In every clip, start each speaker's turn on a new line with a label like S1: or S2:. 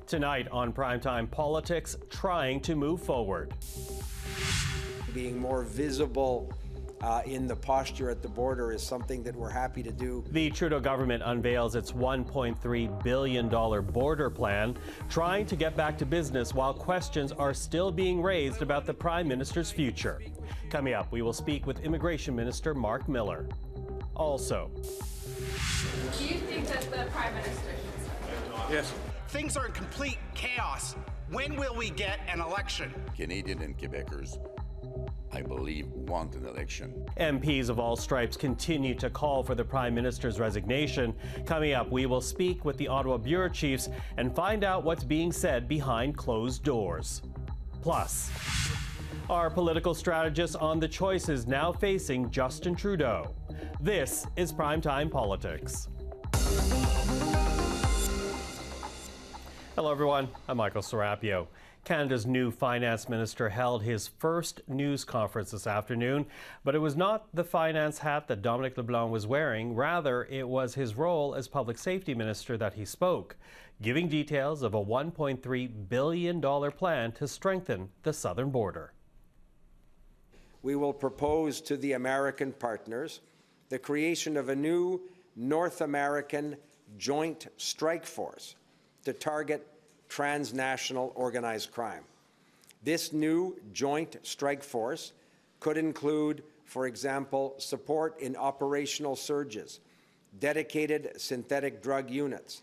S1: Tonight on Primetime Politics, trying to move forward.
S2: Being more visible in the posture at the border is something that we're happy to do.
S1: The Trudeau government unveils its $1.3 billion border plan, trying to get back to business while questions are still being raised about the Prime Minister's future. Coming up, we will speak with Immigration Minister Marc Miller. Also,
S3: do you think that the Prime Minister should?
S4: Yes. Things are in complete chaos. When will we get an election?
S5: Canadian and Quebecers, I believe, want an election.
S1: MPs of all stripes continue to call for the Prime Minister's resignation. Coming up, we will speak with the Ottawa Bureau Chiefs and find out what's being said behind closed doors. Plus, our political strategists on the choices now facing Justin Trudeau. This is Primetime Politics. Hello, everyone. I'm Michael Serapio. Canada's new finance minister held his first news conference this afternoon, but it was not the finance hat that Dominic LeBlanc was wearing. Rather, it was his role as public safety minister that he spoke, giving details of a $1.3 billion plan to strengthen the southern border.
S2: We will propose to the American partners the creation of a new North American joint strike force to target transnational organized crime. This new joint strike force could include, for example, support in operational surges, dedicated synthetic drug units,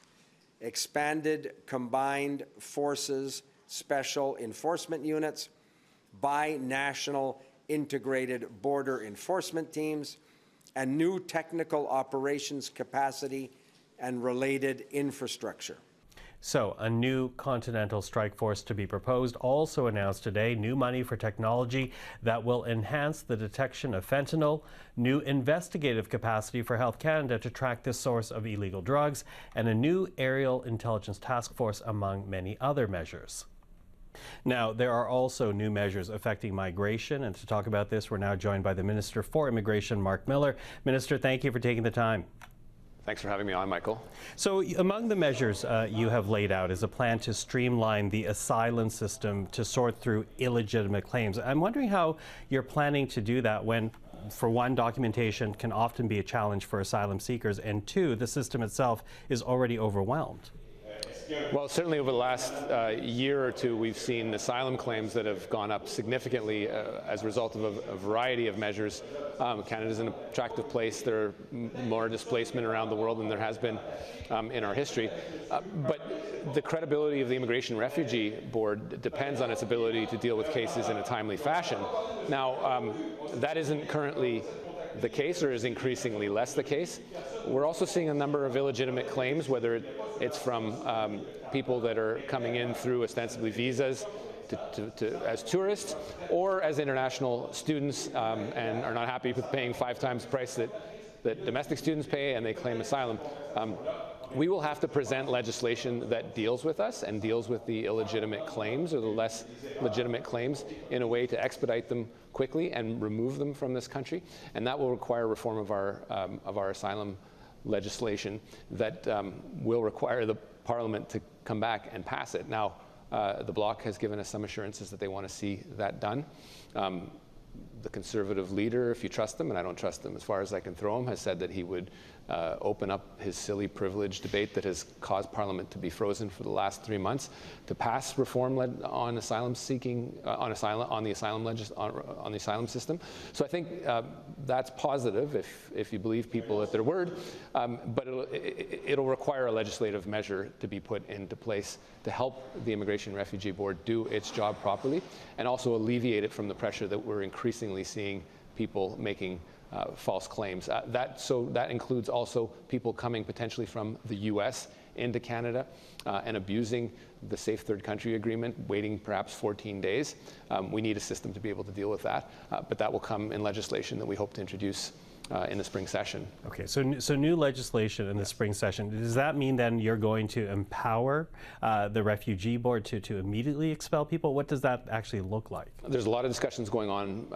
S2: expanded combined forces special enforcement units, bi-national integrated border enforcement teams, and new technical operations capacity and related infrastructure.
S1: So, a new continental strike force to be proposed. Also announced today, new money for technology that will enhance the detection of fentanyl, new investigative capacity for Health Canada to track the source of illegal drugs, and a new aerial intelligence task force, among many other measures. Now, there are also new measures affecting migration, and to talk about this, we're now joined by the Minister for Immigration, Marc Miller. Minister, thank you for taking the time.
S6: Thanks for having me on, Michael.
S1: So among the measures you have laid out is a plan to streamline the asylum system to sort through illegitimate claims. I'm wondering how you're planning to do that when, for one, documentation can often be a challenge for asylum seekers, and two, the system itself is already overwhelmed.
S6: Well, certainly over the last year or two, we've seen asylum claims that have gone up significantly as a result of a variety of measures. Canada's an attractive place. There are more displacement around the world than there has been in our history. But the credibility of the Immigration and Refugee Board depends on its ability to deal with cases in a timely fashion. Now, that isn't currently the case, or is increasingly less the case. We're also seeing a number of illegitimate claims, whether it's from people that are coming in through ostensibly visas as tourists, or as international students and are not happy with paying 5 times the price that domestic students pay, and they claim asylum. We will have to present legislation that deals with us and deals with the illegitimate claims or the less legitimate claims in a way to expedite them quickly and remove them from this country. And that will require reform of our asylum legislation that will require the Parliament to come back and pass it. Now, the Bloc has given us some assurances that they want to see that done. The Conservative leader, if you trust him, and I don't trust him as far as I can throw him, has said that he would open up his silly privilege debate that has caused Parliament to be frozen for the last 3 months to pass reform on asylum seeking, on the asylum system. So I think that's positive if you believe people at their word, but it'll require a legislative measure to be put into place to help the Immigration and Refugee Board do its job properly, and also alleviate it from the pressure that we're increasingly seeing people making false claims. That includes also people coming potentially from the U.S. into Canada and abusing the Safe Third Country Agreement, waiting perhaps 14 days. We need a system to be able to deal with that, but that will come in legislation that we hope to introduce in the spring session.
S1: Okay, so new legislation in the spring session. Does that mean then you're going to empower the Refugee Board to immediately expel people? What does that actually look like?
S6: There's a lot of discussions going on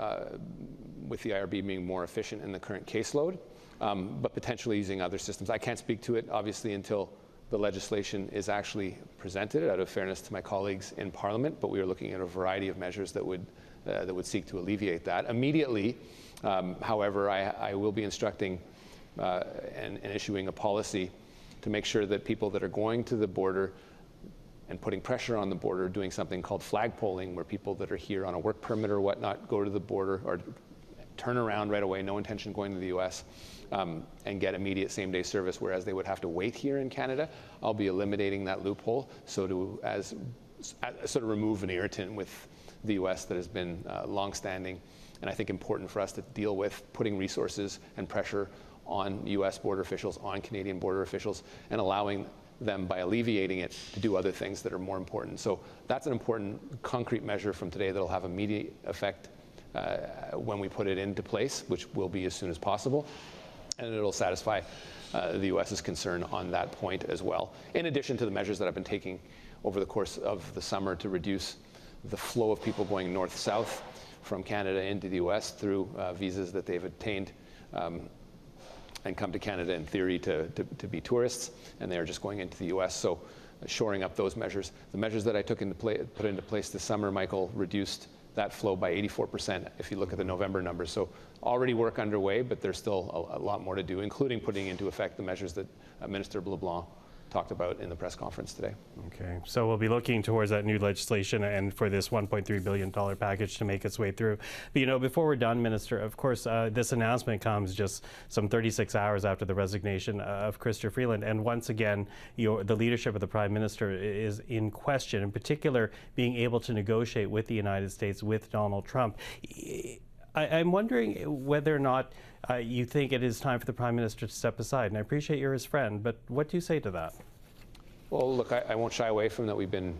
S6: with the IRB being more efficient in the current caseload, but potentially using other systems. I can't speak to it, obviously, until the legislation is actually presented, out of fairness to my colleagues in Parliament, but we are looking at a variety of measures that would seek to alleviate that. Immediately, however, I will be instructing and issuing a policy to make sure that people that are going to the border and putting pressure on the border, doing something called flag polling, where people that are here on a work permit or whatnot go to the border or turn around right away, no intention going to the U.S., and get immediate same-day service, whereas they would have to wait here in Canada. I'll be eliminating that loophole so to sort of remove an irritant with the U.S. that has been long-standing, and I think important for us to deal with, putting resources and pressure on U.S. border officials, on Canadian border officials, and allowing them, by alleviating it, to do other things that are more important. So that's an important concrete measure from today that will have immediate effect when we put it into place, which will be as soon as possible. And it'll satisfy the U.S.'s concern on that point as well, in addition to the measures that I've been taking over the course of the summer to reduce the flow of people going north-south from Canada into the U.S. through visas that they've obtained and come to Canada in theory to be tourists, and they're just going into the U.S. So shoring up those measures. The measures that I put into place this summer, Michael, reduced that flow by 84% if you look at the November numbers. So already work underway, but there's still a lot more to do, including putting into effect the measures that Minister Bellavance talked about in the press conference today.
S1: Okay, so we'll be looking towards that new legislation and for this $1.3 billion package to make its way through. But, you know, before we're done, Minister, of course, this announcement comes just some 36 hours after the resignation of Chrystia Freeland. And once again, the leadership of the Prime Minister is in question, in particular, being able to negotiate with the United States, with Donald Trump. I'm wondering whether or not you think it is time for the Prime Minister to step aside. And I appreciate you're his friend, but what do you say to that?
S6: Well, look, I won't shy away from that. We've been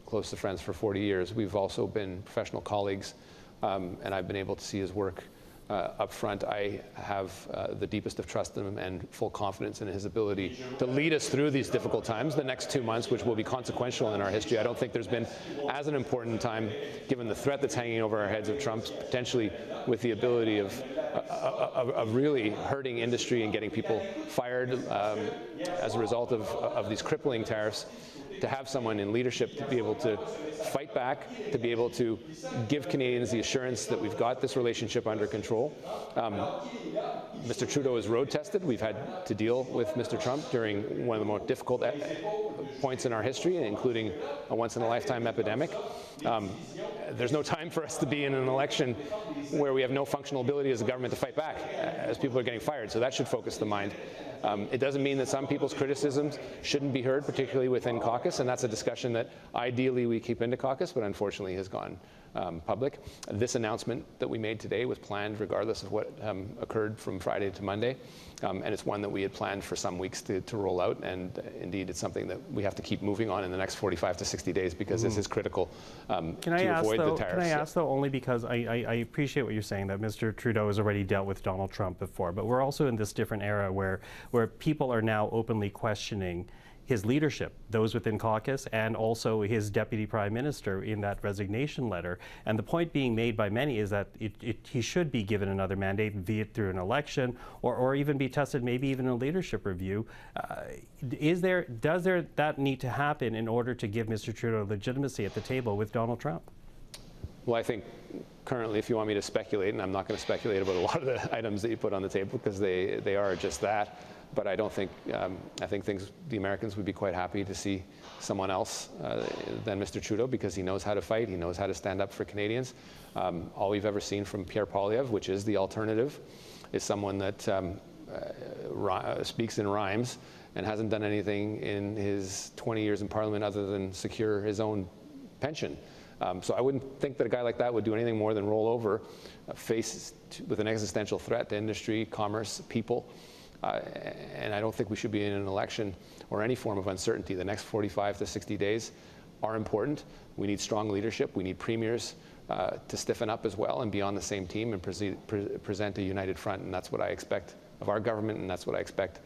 S6: close to friends for 40 years. We've also been professional colleagues, and I've been able to see his work up front. I have the deepest of trust in him and full confidence in his ability to lead us through these difficult times, the next 2 months, which will be consequential in our history. I don't think there's been as an important time, given the threat that's hanging over our heads of Trump's, potentially with the ability of really hurting industry and getting people fired as a result of these crippling tariffs, to have someone in leadership to be able to fight back, to be able to give Canadians the assurance that we've got this relationship under control. Mr. Trudeau is road tested. We've had to deal with Mr. Trump during one of the more difficult points in our history, including a once-in-a-lifetime epidemic. There's no time for us to be in an election where we have no functional ability as a government to fight back as people are getting fired. So that should focus the mind. It doesn't mean that some people's criticisms shouldn't be heard, particularly within caucus, and that's a discussion that ideally we keep into caucus, but unfortunately has gone public. This announcement that we made today was planned regardless of what occurred from Friday to Monday, and it's one that we had planned for some weeks to roll out, and indeed it's something that we have to keep moving on in the next 45 to 60 days because this is critical to avoid the tariffs.
S1: Can I ask, though, only because I appreciate what you're saying, that Mr. Trudeau has already dealt with Donald Trump before, but we're also in this different era where people are now openly questioning his leadership, those within caucus, and also his deputy prime minister in that resignation letter. And the point being made by many is that he should be given another mandate, be it through an election or even be tested, maybe even a leadership review. Does that need to happen in order to give Mr. Trudeau legitimacy at the table with Donald Trump?
S6: Well, I think currently, if you want me to speculate, and I'm not going to speculate about a lot of the items that you put on the table because they are just that. But I don't think, I think the Americans would be quite happy to see someone else than Mr. Trudeau, because he knows how to fight, he knows how to stand up for Canadians. All we've ever seen from Pierre Poilievre, which is the alternative, is someone that speaks in rhymes and hasn't done anything in his 20 years in Parliament other than secure his own pension. So I wouldn't think that a guy like that would do anything more than roll over, face with an existential threat to industry, commerce, people. And I don't think we should be in an election or any form of uncertainty. The next 45 to 60 days are important. We need strong leadership. We need premiers to stiffen up as well and be on the same team and present a united front. And that's what I expect of our government, and that's what I expect,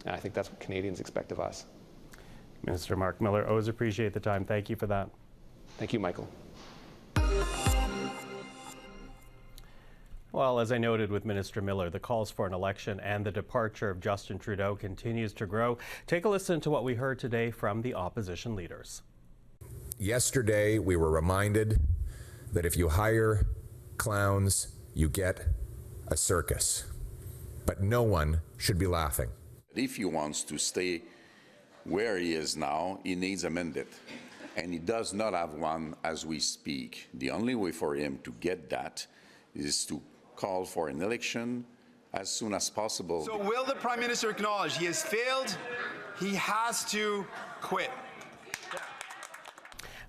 S6: and I think that's what Canadians expect of us.
S1: Minister Marc Miller, always appreciate the time. Thank you for that.
S6: Thank you, Michael.
S1: Well, as I noted with Minister Miller, the calls for an election and the departure of Justin Trudeau continues to grow. Take a listen to what we heard today from the opposition leaders.
S7: Yesterday, we were reminded that if you hire clowns, you get a circus. But no one should be laughing.
S5: If he wants to stay where he is now, he needs a mandate. And he does not have one as we speak. The only way for him to get that is to call for an election as soon as possible.
S4: So will the Prime Minister acknowledge he has failed? He has to quit.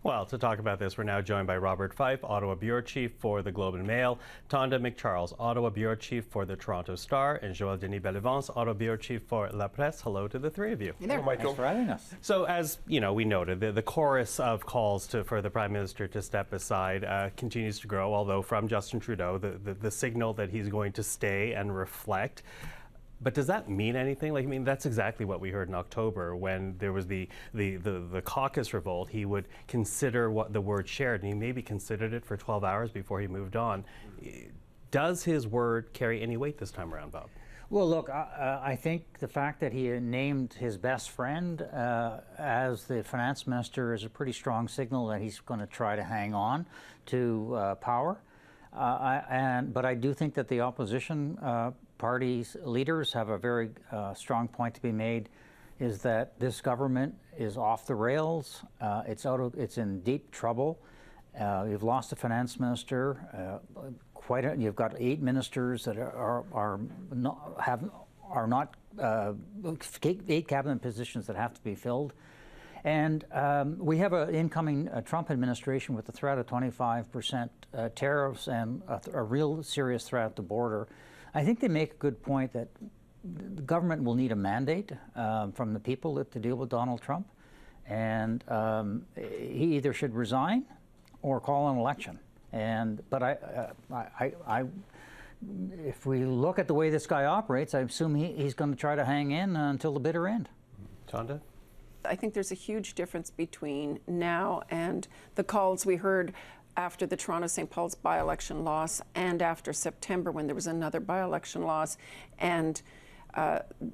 S1: Well, to talk about this, we're now joined by Robert Fife, Ottawa Bureau Chief for the Globe and Mail, Tonda MacCharles, Ottawa Bureau Chief for the Toronto Star, and Joël-Denis Bellavance, Ottawa Bureau Chief for La Presse. Hello to the three of you.
S8: Hey there, Michael. Thanks for having us.
S1: So, as you know, we noted, the chorus of calls for the Prime Minister to step aside continues to grow, although from Justin Trudeau, the signal that he's going to stay and reflect. But does that mean anything? Like, I mean, that's exactly what we heard in October when there was the caucus revolt. He would consider what the word shared, and he maybe considered it for 12 hours before he moved on. Does his word carry any weight this time around, Bob?
S8: Well, look, I think the fact that he named his best friend as the finance minister is a pretty strong signal that he's going to try to hang on to power. But I do think that the opposition party's leaders have a very strong point to be made, is that this government is off the rails. It's in deep trouble. You've lost a finance minister. You've got 8 ministers that are not 8 cabinet positions that have to be filled. And we have an incoming Trump administration with the threat of 25% tariffs and a real serious threat at the border. I think they make a good point that the government will need a mandate from the people to deal with Donald Trump. And he either should resign or call an election. But if we look at the way this guy operates, I assume he's going to try to hang in until the bitter end.
S1: Tonda?
S9: I think there's a huge difference between now and the calls we heard after the Toronto-St. Paul's by-election loss and after September when there was another by-election loss, and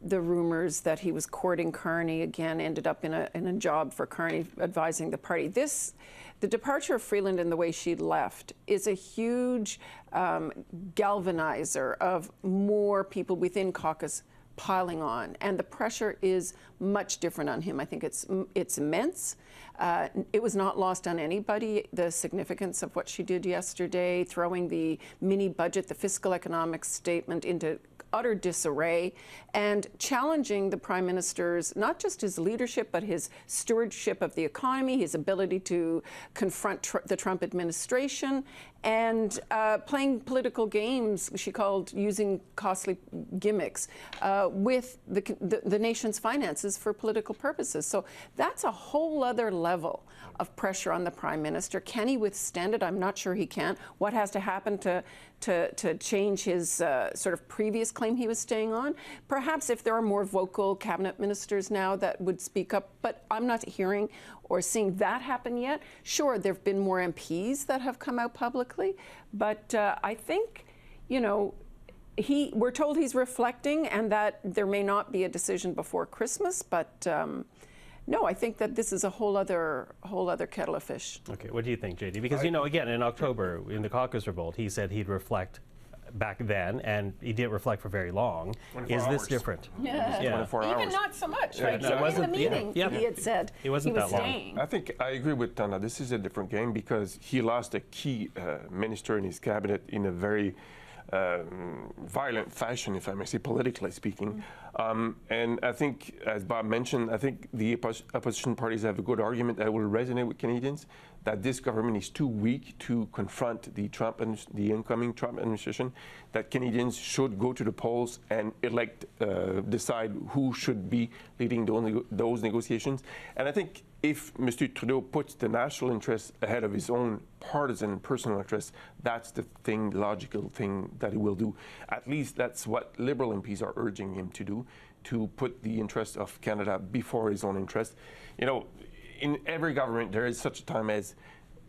S9: the rumors that he was courting Carney again ended up in a job for Carney advising the party. The departure of Freeland and the way she left is a huge galvanizer of more people within caucus piling on, and the pressure is much different on him. I think it's immense. It was not lost on anybody, the significance of what she did yesterday, throwing the mini budget, the fiscal economic statement into utter disarray, and challenging the Prime Minister's, not just his leadership, but his stewardship of the economy, his ability to confront the Trump administration, and playing political games, she called using costly gimmicks, with the nation's finances for political purposes. So that's a whole other level of pressure on the Prime Minister. Can he withstand it? I'm not sure he can. What has to happen to change his sort of previous claim he was staying on? Perhaps if there are more vocal cabinet ministers now that would speak up, but I'm not hearing or seeing that happen yet. Sure, there have been more MPs that have come out publicly, but I think, you know, we're told he's reflecting and that there may not be a decision before Christmas, but no, I think that this is a whole other kettle of fish.
S1: Okay, what do you think, JD? Because, you know, again, in October, in the caucus revolt, he said he'd reflect back then, and he didn't reflect for very long. Is this different?
S9: Yeah.
S10: 24 hours.
S9: Even not so much, right?
S1: No,
S9: In the meeting, he had said
S1: he wasn't that long.
S9: staying.
S10: I think I agree with Tonda. This is a different game because he lost a key minister in his cabinet in a very violent fashion, if I may say, politically speaking. And I think, as Bob mentioned, I think the opposition parties have a good argument that will resonate with Canadians, that this government is too weak to confront the incoming Trump administration, that Canadians should go to the polls and decide who should be leading those negotiations. And I think if Mr. Trudeau puts the national interest ahead of his own partisan and personal interests, that's the logical thing that he will do. At least that's what Liberal MPs are urging him to do, to put the interests of Canada before his own interest. You know, in every government, there is such a time as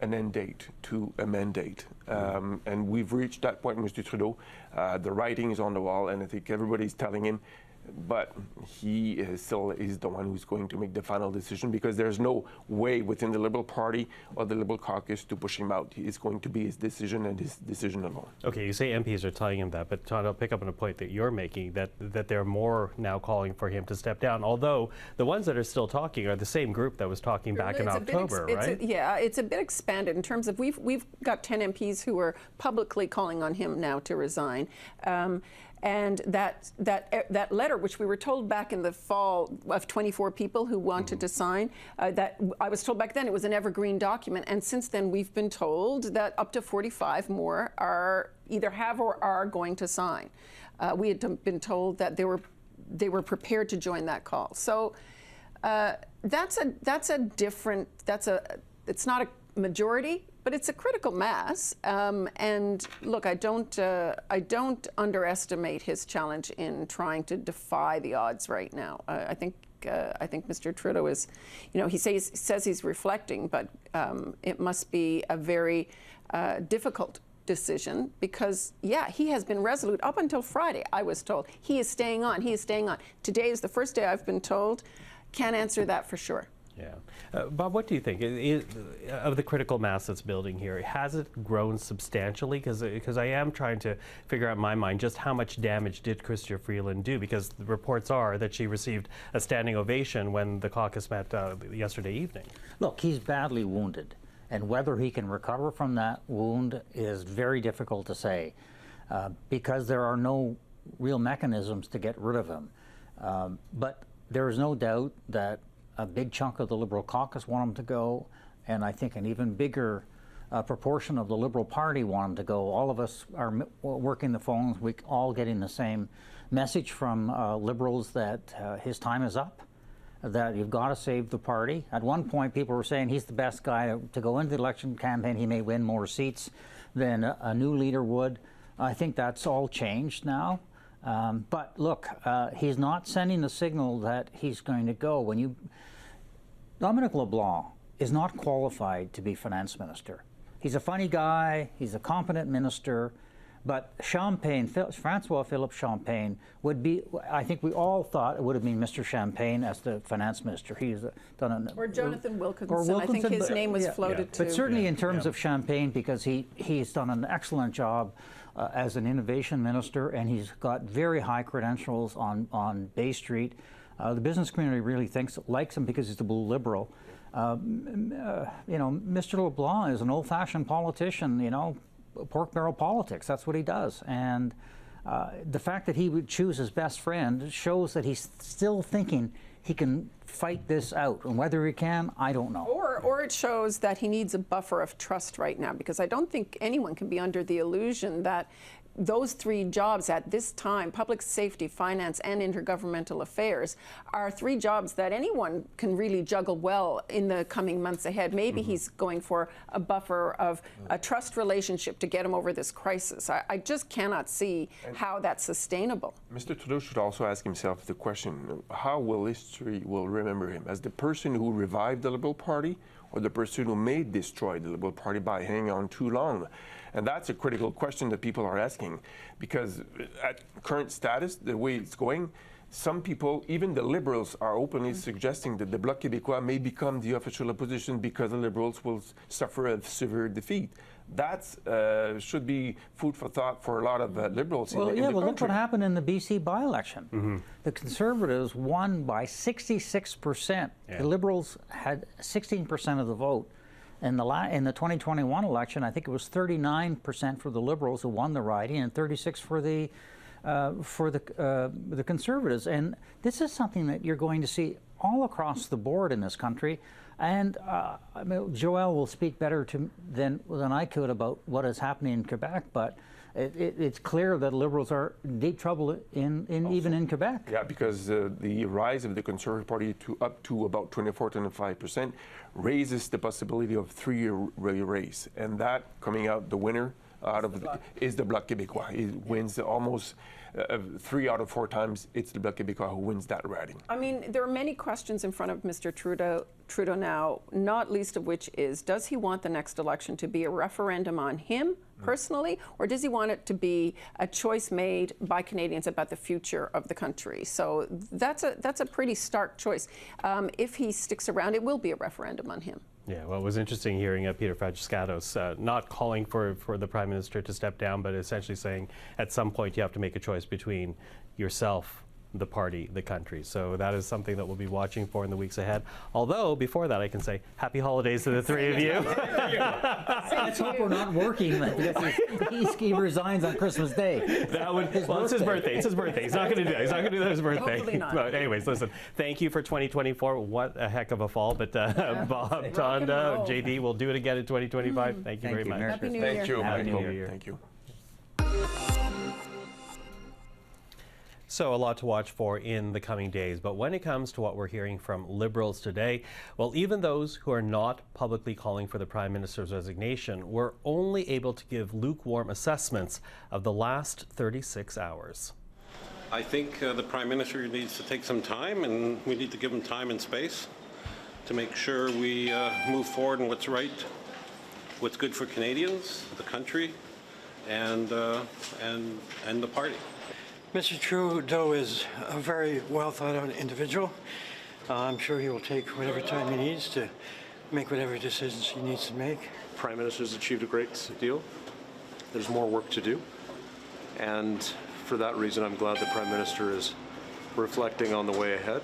S10: an end date to a mandate. And we've reached that point, Mr. Trudeau. The writing is on the wall, and I think everybody's telling him, but he is still is the one who's going to make the final decision, because there's no way within the Liberal Party or the Liberal caucus to push him out. It's going to be his decision and his decision alone.
S1: Okay, you say MPs are telling him that, but Todd, I'll pick up on a point that you're making, that they're more now calling for him to step down, although the ones that are still talking are the same group that was talking back in October, right?
S9: Yeah, it's a bit expanded in terms of we've got 10 MPs who are publicly calling on him now to resign. And that letter, which we were told back in the fall of 24 people who wanted to sign, that I was told back then it was an evergreen document. And since then, we've been told that up to 45 more are either have or are going to sign. We had been told that they were prepared to join that call. So it's not a majority, but it's a critical mass. And look, I don't underestimate his challenge in trying to defy the odds right now. I think Mr. Trudeau is, he says he's reflecting, but it must be a very difficult decision, because he has been resolute up until Friday. I was told he is staying on. He is staying on. Today is the first day I've been told. Can't answer that for sure.
S1: Yeah. Bob, what do you think of the critical mass that's building here? Has it grown substantially? Because I am trying to figure out in my mind just how much damage did Chrystia Freeland do, because the reports are that she received a standing ovation when the caucus met yesterday evening.
S8: Look, he's badly wounded, and whether he can recover from that wound is very difficult to say, because there are no real mechanisms to get rid of him. But there is no doubt that a big chunk of the Liberal caucus want him to go, and I think an even bigger proportion of the Liberal Party want him to go. All of us are working the phones. We're all getting the same message from Liberals that his time is up, that you've got to save the party. At one point, people were saying he's the best guy to go into the election campaign. He may win more seats than a new leader would. I think that's all changed now. But look, he's not sending the signal that he's going to go. Dominic LeBlanc is not qualified to be finance minister. He's a funny guy, he's a competent minister, but Francois Philippe Champagne would be, I think we all thought it would have been Mr. Champagne as the finance minister. He's done
S9: or Jonathan Wilkinson. I think his name was floated too.
S8: But certainly in terms of Champagne, because he's done an excellent job as an innovation minister, and he's got very high credentials on Bay Street. The business community really likes him because he's a blue Liberal. Mr. LeBlanc is an old-fashioned politician, pork barrel politics. That's what he does. And the fact that he would choose his best friend shows that he's still thinking he can fight this out. And whether he can, I don't know.
S9: Or it shows that he needs a buffer of trust right now, because I don't think anyone can be under the illusion that those three jobs at this time, public safety, finance, and intergovernmental affairs, are three jobs that anyone can really juggle well in the coming months ahead. Maybe he's going for a buffer of a trust relationship to get him over this crisis. I just cannot see how that's sustainable.
S10: Mr. Trudeau should also ask himself the question, how will history remember him? As the person who revived the Liberal Party, or the person who may destroy the Liberal Party by hanging on too long? And that's a critical question that people are asking, because at current status, the way it's going, some people, even the Liberals, are openly suggesting that the Bloc Québécois may become the official opposition because the Liberals will suffer a severe defeat. That should be food for thought for a lot of Liberals in the country.
S8: Look what happened in the BC by-election. The Conservatives won by 66%. The Liberals had 16% of the vote. In the 2021 election, I think it was 39% for the Liberals who won the riding, and 36% for the Conservatives. And this is something that you're going to see all across the board in this country. And Joël will speak better than I could about what is happening in Quebec, but it's clear that Liberals are in deep trouble even in Quebec.
S10: Yeah, because the rise of the Conservative Party up to about 24-25% raises the possibility of three-year race, and that coming out the winner is the Bloc Québécois. He wins almost 3 out of 4 times. It's the Bloc Québécois who wins that riding.
S9: I mean, there are many questions in front of Mr. Trudeau now, not least of which is, does he want the next election to be a referendum on him personally, or does he want it to be a choice made by Canadians about the future of the country? So that's a pretty stark choice. If he sticks around, it will be a referendum on him.
S1: Yeah, well, it was interesting hearing Peter Fragiskatos not calling for the Prime Minister to step down, but essentially saying at some point you have to make a choice between yourself, the party, the country. So that is something that we'll be watching for in the weeks ahead. Although, before that, I can say happy holidays to the three of you.
S8: Let's hope we're not working because he resigns on Christmas Day.
S1: That would, it's his birthday. It's his birthday. He's not going to do that. He's not going to do that on his birthday.
S9: Hopefully not.
S1: But anyways, listen, thank you for 2024. What a heck of a fall. But Bob, Tonda, JD, we'll do it again in 2025. Thank you very much.
S9: Happy New Year.
S10: Thank you.
S1: Happy New Year.
S10: Thank you.
S1: So a lot to watch for in the coming days, but when it comes to what we're hearing from Liberals today, well, even those who are not publicly calling for the Prime Minister's resignation were only able to give lukewarm assessments of the last 36 hours.
S11: I think the Prime Minister needs to take some time, and we need to give him time and space to make sure we move forward in what's right, what's good for Canadians, the country, and the party.
S12: Mr. Trudeau is a very well thought out individual. I'm sure he will take whatever time he needs to make whatever decisions he needs to make.
S13: Prime Minister's achieved a great deal. There's more work to do. And for that reason, I'm glad the Prime Minister is reflecting on the way ahead.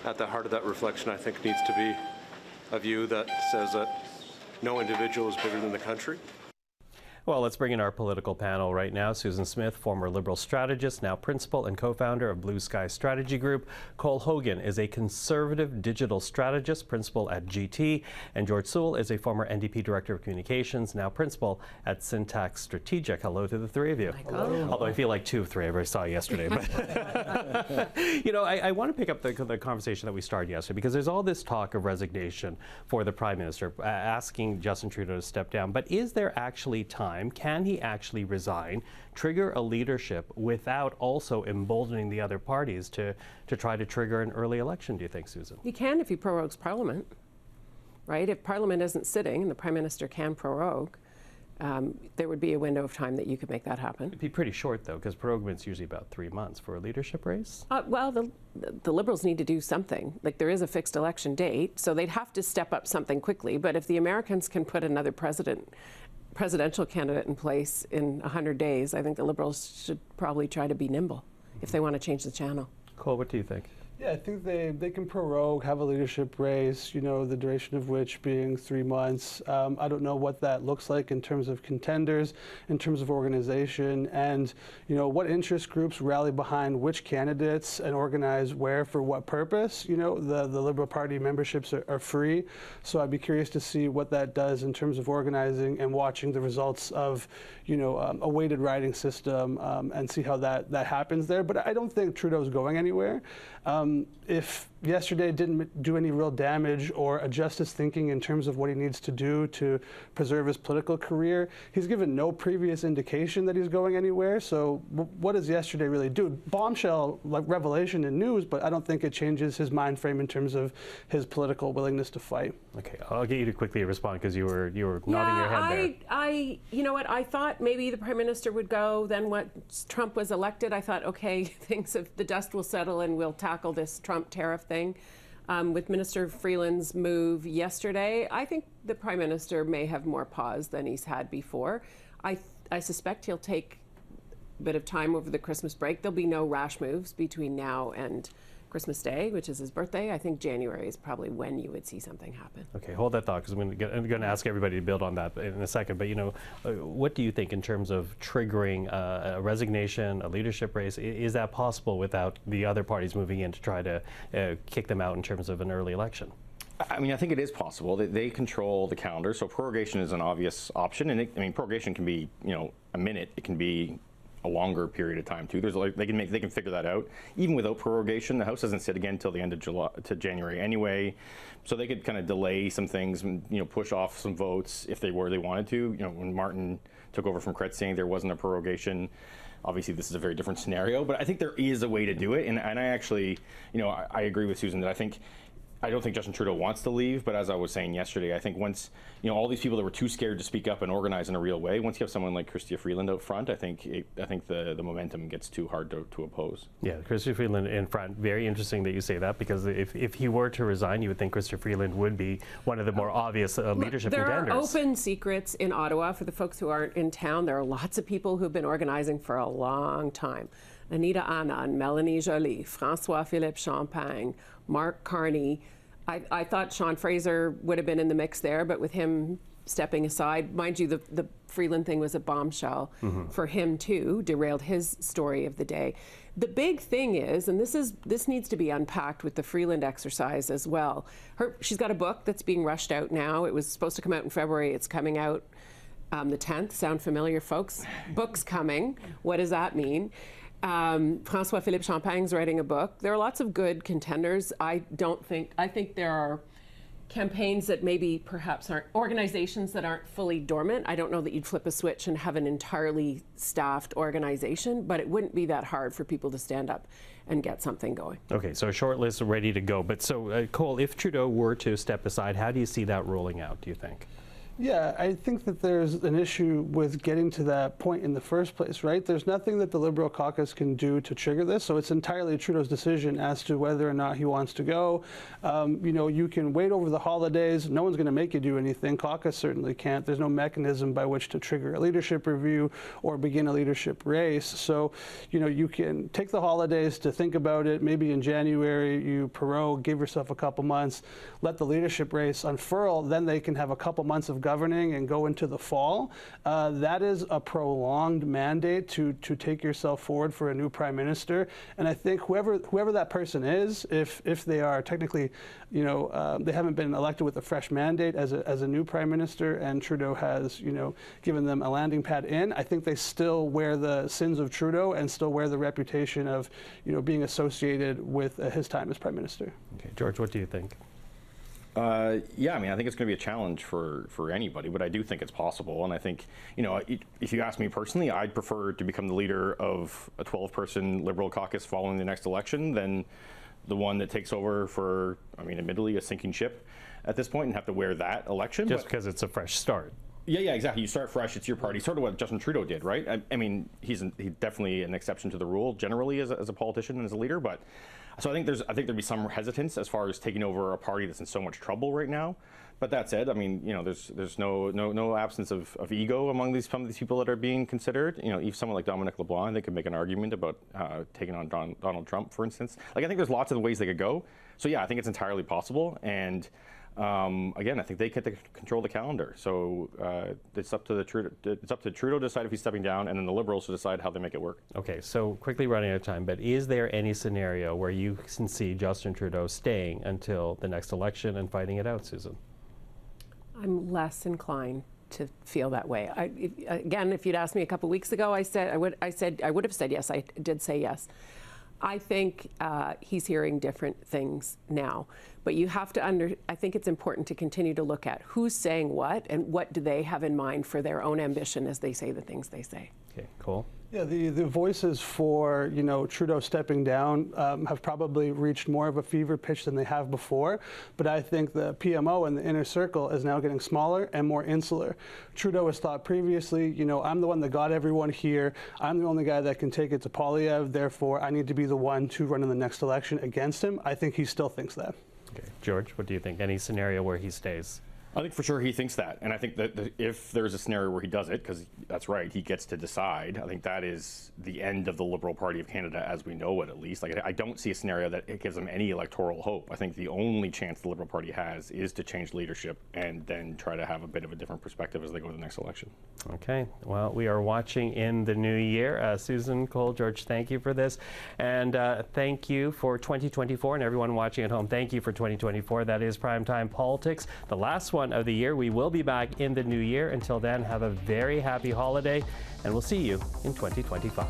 S13: At the heart of that reflection, I think, needs to be a view that says that no individual is bigger than the country.
S1: Well, let's bring in our political panel right now. Susan Smith, former Liberal strategist, now principal and co-founder of Blue Sky Strategy Group. Cole Hogan is a conservative digital strategist, principal at GT. And George Soule is a former NDP director of communications, now principal at Syntax Strategic. Hello to the three of you.
S9: Hello.
S1: Although I feel like 2 of 3 I already saw yesterday. But you know, I want to pick up the conversation that we started yesterday, because there's all this talk of resignation for the Prime Minister, asking Justin Trudeau to step down. But is there actually time? Can he actually resign, trigger a leadership without also emboldening the other parties to try to trigger an early election, do you think, Susan?
S14: He can if he prorogues Parliament, right? If Parliament isn't sitting and the Prime Minister can prorogue, there would be a window of time that you could make that happen.
S1: It'd be pretty short, though, because proroguement's usually about 3 months for a leadership race.
S14: Well, the Liberals need to do something. Like, there is a fixed election date, so they'd have to step up something quickly. But if the Americans can put another presidential candidate in place in 100 days, I think the Liberals should probably try to be nimble if they want to change the channel.
S1: Cole, what do you think?
S15: Yeah, I think they can prorogue, have a leadership race, you know, the duration of which being 3 months. I don't know what that looks like in terms of contenders, in terms of organization, and, you know, what interest groups rally behind which candidates and organize where for what purpose. You know, the Liberal Party memberships are free, so I'd be curious to see what that does in terms of organizing and watching the results of, you know, a weighted riding system and see how that happens there. But I don't think Trudeau's going anywhere. If yesterday didn't do any real damage or adjust his thinking in terms of what he needs to do to preserve his political career, he's given no previous indication that he's going anywhere. So what does yesterday really do? Bombshell, like, revelation in news, but I don't think it changes his mind frame in terms of his political willingness to fight.
S1: Okay, I'll get you to quickly respond, because you were nodding your head there.
S14: You know what, I thought maybe the Prime Minister would go. Then once Trump was elected, I thought, okay, the dust will settle and we'll tackle this Trump tariff thing. With Minister Freeland's move yesterday, I think the Prime Minister may have more pause than he's had before. I suspect he'll take a bit of time over the Christmas break. There'll be no rash moves between now and Christmas Day, which is his birthday. I think January is probably when you would see something happen. Okay,
S1: hold that thought, because I'm going to ask everybody to build on that in a second. But, you know, what do you think in terms of triggering a resignation, a leadership race? Is that possible without the other parties moving in to try to kick them out in terms of an early election?
S16: I mean, I think it is possible. They control the calendar, so prorogation is an obvious option. And I mean, prorogation can be, you know, a minute. It can be a longer period of time too. There's like they can figure that out. Even without prorogation, the House doesn't sit again until the end of January anyway, so they could kind of delay some things and, you know, push off some votes if they wanted to. You know, when Martin took over from Chrystia, there wasn't a prorogation. Obviously, this is a very different scenario, but I think there is a way to do it. And I actually, I agree with Susan that I don't think Justin Trudeau wants to leave, but as I was saying yesterday, I think once, all these people that were too scared to speak up and organize in a real way, once you have someone like Chrystia Freeland out front, I think the momentum gets too hard to oppose. Yeah,
S1: Chrystia Freeland in front. Very interesting that you say that, because if he were to resign, you would think Chrystia Freeland would be one of the more obvious leadership contenders.
S14: There are open secrets in Ottawa for the folks who aren't in town. There are lots of people who've been organizing for a long time. Anita Anand, Melanie Joly, François-Philippe Champagne, Mark Carney. I thought Sean Fraser would have been in the mix there, but with him stepping aside, mind you, the Freeland thing was a bombshell for him too, derailed his story of the day. The big thing is, and this needs to be unpacked with the Freeland exercise as well. She's got a book that's being rushed out now. It was supposed to come out in February. It's coming out the 10th. Sound familiar, folks? Book's coming. What does that mean? François-Philippe Champagne's writing a book. There are lots of good contenders. I think there are campaigns that maybe perhaps aren't, organizations that aren't fully dormant. I don't know that you'd flip a switch and have an entirely staffed organization, but it wouldn't be that hard for people to stand up and get something going.
S1: Okay, so a short list ready to go. But so, Cole, if Trudeau were to step aside, how do you see that rolling out, do you think?
S15: Yeah, I think that there's an issue with getting to that point in the first place, right? There's nothing that the Liberal caucus can do to trigger this, so it's entirely Trudeau's decision as to whether or not he wants to go. You can wait over the holidays. No one's going to make you do anything. Caucus certainly can't. There's no mechanism by which to trigger a leadership review or begin a leadership race. So, you can take the holidays to think about it. Maybe in January you prorogue, give yourself a couple months, let the leadership race unfurl, then they can have a couple months of governing and go into the fall. That is a prolonged mandate to take yourself forward for a new prime minister. And I think whoever that person is, if they are technically, they haven't been elected with a fresh mandate as a new prime minister, and Trudeau has, given them a landing pad in, I think they still wear the sins of Trudeau and still wear the reputation of, being associated with his time as prime minister.
S1: Okay, George, what do you think?
S16: Yeah, I think it's going to be a challenge for anybody, but I do think it's possible. And I think, if you ask me personally, I'd prefer to become the leader of a 12-person Liberal caucus following the next election than the one that takes over for, admittedly, a sinking ship at this point and have to wear that election.
S1: Just because it's a fresh start.
S16: Yeah, exactly. You start fresh, it's your party. Sort of what Justin Trudeau did, right? He's definitely an exception to the rule generally as a politician and as a leader, but so I think there'd be some hesitance as far as taking over a party that's in so much trouble right now. But that said, there's no absence of ego among some of these people that are being considered. Even someone like Dominic LeBlanc, they could make an argument about taking on Donald Trump, for instance. I think there's lots of ways they could go. So yeah, I think it's entirely possible. And again, I think they get to control the calendar. So it's up to Trudeau to decide if he's stepping down, and then the Liberals to decide how they make it work.
S1: Okay, so quickly running out of time, but is there any scenario where you can see Justin Trudeau staying until the next election and fighting it out, Susan?
S14: I'm less inclined to feel that way. If you'd asked me a couple weeks ago, I would have said yes. I did say yes. I think he's hearing different things now, but you have to I think it's important to continue to look at who's saying what and what do they have in mind for their own ambition as they say the things they say.
S1: Okay, Cole.
S15: Yeah, the voices for, Trudeau stepping down have probably reached more of a fever pitch than they have before. But I think the PMO and the inner circle is now getting smaller and more insular. Trudeau has thought previously, I'm the one that got everyone here. I'm the only guy that can take it to Poilievre. Therefore, I need to be the one to run in the next election against him. I think he still thinks that.
S1: Okay, George, what do you think? Any scenario where he stays?
S16: I think for sure he thinks that. And I think that if there's a scenario where he does it, because that's right, he gets to decide, I think that is the end of the Liberal Party of Canada as we know it, at least. I don't see a scenario that it gives them any electoral hope. I think the only chance the Liberal Party has is to change leadership and then try to have a bit of a different perspective as they go to the next election.
S1: Okay, well, we are watching in the new year. Susan, Cole, George, thank you for this. And thank you for 2024, and everyone watching at home, thank you for 2024. That is Primetime Politics, the last one of the year. We will be back in the new year. Until then, have a very happy holiday, and we'll see you in 2025.